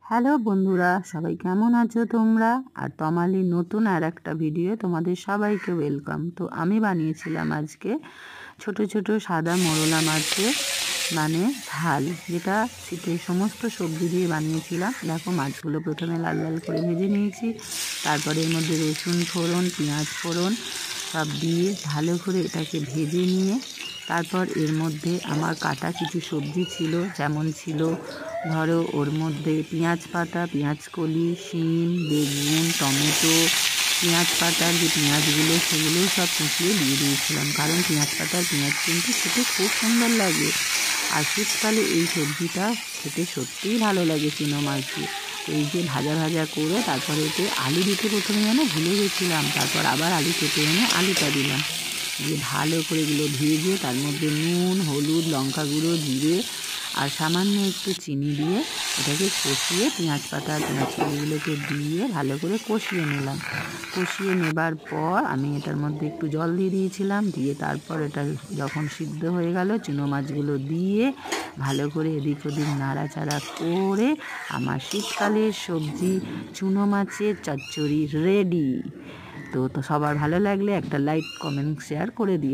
Hello বন্ধুরা, সবাই কেমন আছো তোমরা? আর তমালির নতুন আর একটা ভিডিও তোমাদের সবাইকে ওয়েলকাম। তো আমি বানিয়েছিলাম আজকে ছোট ছোট সাদা মোরলা মাছের ঝাল, যেটা শীতের সমস্ত সবজি দিয়ে বানিয়েছিলাম। দেখো, মাছগুলো প্রথমে লাল লাল করে ভেজে নিয়েছি, তারপরে এর মধ্যে রসুন ফোড়ন, পেঁয়াজ ফোড়ন সব দিয়ে ভালো করে এটাকে ভেজে নিয়ে তারপর এর মধ্যে আমার কাটা কিছু সবজি ছিল, যেমন ছিল ধরো ওর মধ্যে পেঁয়াজ পাতা, পেঁয়াজ কলি, শিম, বেগুন, টমেটো, পেঁয়াজ পাতার যে পেঁয়াজগুলো সেগুলো সব কুচিয়ে দিয়ে দিয়েছিলাম, কারণ পেঁয়াজ পাতার পেঁয়াজ কিন্তু খেতে খুব সুন্দর লাগে। আর শীতকালে এই সবজিটা খেতে সত্যিই ভালো লাগে চুনো মাছ দিয়ে। এই যে ভাজা ভাজা করে তারপরে এতে আলু দিতে প্রথমে ভুলে গেছিলাম, তারপর আবার আলু কেটে এনে আলুটা দিলাম, দিয়ে ভালো করে এগুলো ভেজে তার মধ্যে নুন, হলুদ, লঙ্কা গুঁড়ো, জিরে আর সামান্য একটু চিনি দিয়ে এটাকে কষিয়ে পেঁয়াজ পাতা আর পেঁয়াজ কলিগুলোকে দিয়ে ভালো করে কষিয়ে নিলাম। কষিয়ে নেবার পর আমি এটার মধ্যে একটু জল দিয়ে দিয়েছিলাম, দিয়ে তারপর এটা যখন সিদ্ধ হয়ে গেল চুনো মাছগুলো দিয়ে ভালো করে এদিক ওদিক নাড়াচাড়া করে আমার শীতকালের সবজি চুনো মাছের চচ্চড়ি রেডি। তো সবার ভালো লাগলে একটা লাইক, কমেন্ট, শেয়ার করে দিও।